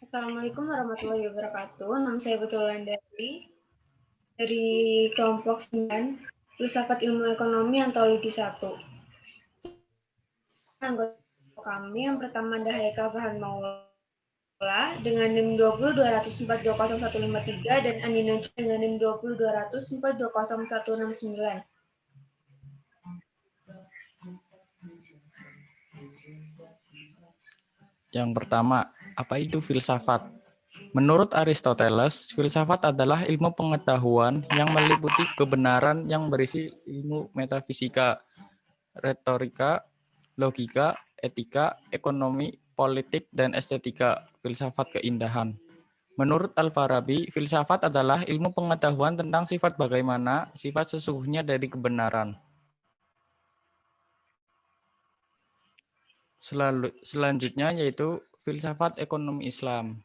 Assalamualaikum warahmatullahi wabarakatuh. Nama saya Betul Landari dari kelompok 9, Filsafat Ilmu Ekonomi Antologi 1. Anggota kami yang pertama ada Haikal Farhan Maula dengan NIM 20 204 20153 dan Andina dengan NIM 20 204 20169. Yang pertama, apa itu filsafat? Menurut Aristoteles, filsafat adalah ilmu pengetahuan yang meliputi kebenaran yang berisi ilmu metafisika, retorika, logika, etika, ekonomi, politik, dan estetika. Filsafat keindahan. Menurut Al-Farabi, filsafat adalah ilmu pengetahuan tentang sifat bagaimana sifat sesungguhnya dari kebenaran. Selanjutnya yaitu filsafat ekonomi Islam.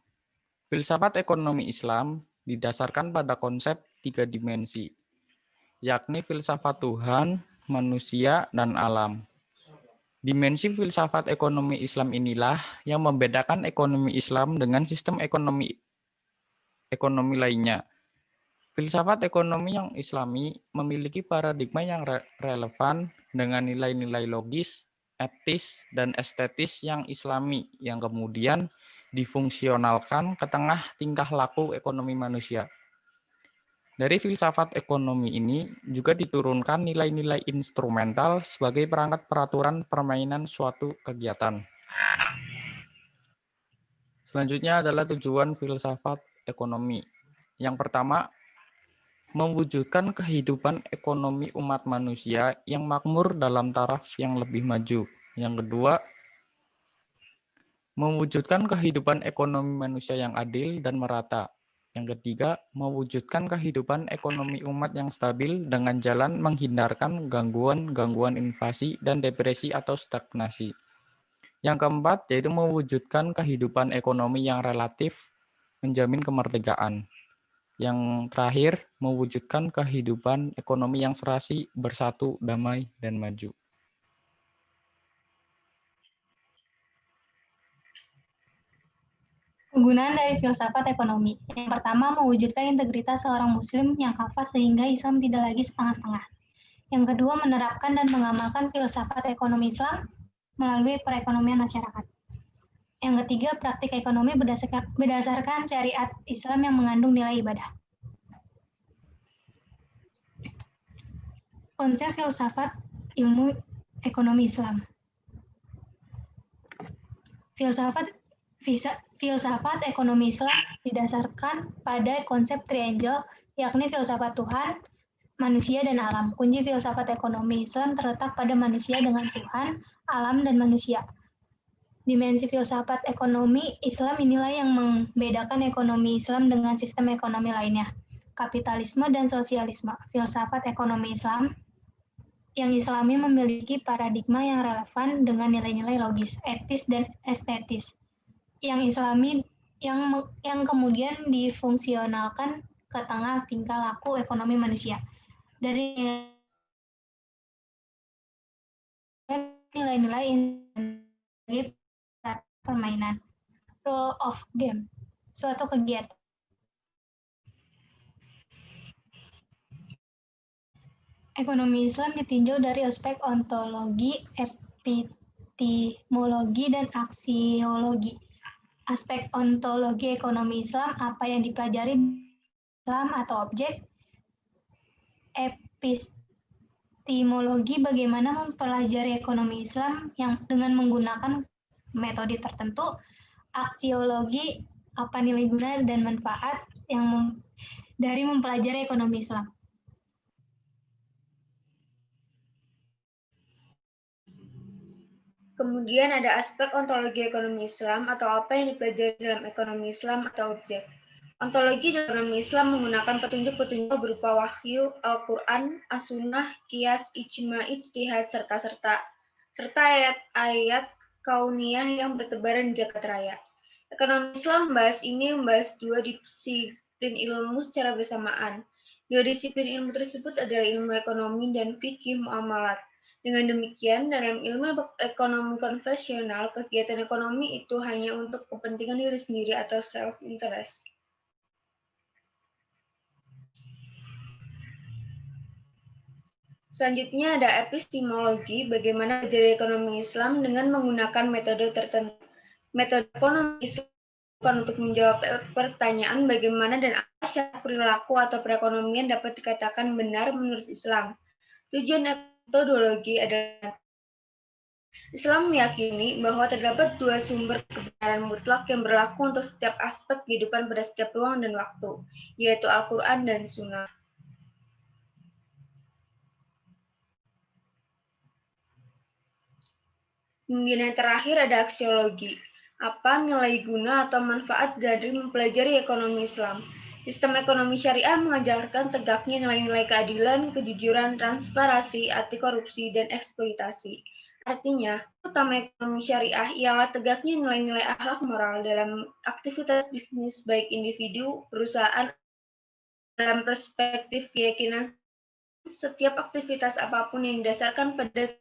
Filsafat ekonomi Islam didasarkan pada konsep 3 dimensi, yakni filsafat Tuhan, manusia, dan alam. Dimensi filsafat ekonomi Islam inilah yang membedakan ekonomi Islam dengan sistem ekonomi lainnya. Filsafat ekonomi yang Islami memiliki paradigma yang relevan dengan nilai-nilai logis, etis, dan estetis yang Islami yang kemudian difungsionalkan ke tengah tingkah laku ekonomi manusia. Dari filsafat ekonomi ini juga diturunkan nilai-nilai instrumental sebagai perangkat peraturan permainan suatu kegiatan. Selanjutnya adalah tujuan filsafat ekonomi. Yang pertama, mewujudkan kehidupan ekonomi umat manusia yang makmur dalam taraf yang lebih maju. Yang kedua, mewujudkan kehidupan ekonomi manusia yang adil dan merata. Yang ketiga, mewujudkan kehidupan ekonomi umat yang stabil dengan jalan menghindarkan gangguan-gangguan inflasi dan depresi atau stagnasi. Yang keempat, yaitu mewujudkan kehidupan ekonomi yang relatif menjamin kemerdekaan. Yang terakhir, mewujudkan kehidupan ekonomi yang serasi, bersatu, damai, dan maju. Kegunaan dari filsafat ekonomi. Yang pertama, mewujudkan integritas seorang muslim yang kafah sehingga Islam tidak lagi setengah-setengah. Yang kedua, menerapkan dan mengamalkan filsafat ekonomi Islam melalui perekonomian masyarakat. Yang ketiga, praktik ekonomi berdasarkan syariat Islam yang mengandung nilai ibadah. Konsep filsafat ilmu ekonomi Islam. Filsafat ekonomi Islam didasarkan pada konsep triangle, yakni filsafat Tuhan, manusia, dan alam. Kunci filsafat ekonomi Islam terletak pada manusia dengan Tuhan, alam, dan manusia. Dimensi filsafat ekonomi Islam inilah yang membedakan ekonomi Islam dengan sistem ekonomi lainnya. Kapitalisme dan sosialisme. Filsafat ekonomi Islam yang Islami memiliki paradigma yang relevan dengan nilai-nilai logis, etis, dan estetis. Yang Islami yang kemudian difungsionalkan ke tengah tingkah laku ekonomi manusia. Dari nilai-nilai permainan, rule of game, suatu kegiatan. Ekonomi Islam ditinjau dari aspek ontologi, epistemologi, dan aksiologi. Aspek ontologi ekonomi Islam, apa yang dipelajari Islam atau objek. Epistemologi, bagaimana mempelajari ekonomi Islam yang dengan menggunakan metode tertentu. Aksiologi, apa nilai guna dan manfaat yang dari mempelajari ekonomi Islam. Kemudian ada aspek ontologi ekonomi Islam atau apa yang dipelajari dalam ekonomi Islam atau objek. Ontologi dalam ekonomi Islam menggunakan petunjuk-petunjuk berupa wahyu, Al-Quran, As-Sunnah, Qiyas, Ijma, Ijtihad, serta ayat-ayat kauniyah yang bertebaran di jagat raya. Ekonomi Islam membahas dua disiplin ilmu secara bersamaan. Dua disiplin ilmu tersebut adalah ilmu ekonomi dan fikih muamalat. Dengan demikian, dalam ilmu ekonomi konvensional, kegiatan ekonomi itu hanya untuk kepentingan diri sendiri atau self-interest. Selanjutnya ada epistemologi, bagaimana belajar ekonomi Islam dengan menggunakan metode tertentu. Metode ekonomi Islam bukan untuk menjawab pertanyaan bagaimana dan apa syarat perilaku atau perekonomian dapat dikatakan benar menurut Islam. Tujuan metodologi adalah Islam meyakini bahwa terdapat dua sumber kebenaran mutlak yang berlaku untuk setiap aspek kehidupan pada setiap ruang dan waktu, yaitu Al-Quran dan Sunnah. Kemudian yang terakhir ada aksiologi. Apa nilai guna atau manfaat dari mempelajari ekonomi Islam? Sistem ekonomi syariah mengajarkan tegaknya nilai-nilai keadilan, kejujuran, transparansi, anti korupsi, dan eksploitasi. Artinya, utama ekonomi syariah ialah tegaknya nilai-nilai akhlak moral dalam aktivitas bisnis baik individu, perusahaan, dalam perspektif keyakinan setiap aktivitas apapun yang didasarkan pada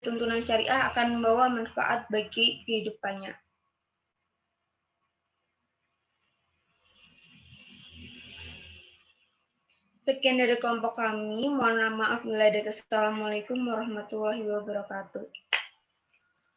tuntunan syariah akan membawa manfaat bagi kehidupannya. Sekian dari kelompok kami. Mohon maaf bila ada kesalahan. Assalamualaikum warahmatullahi wabarakatuh.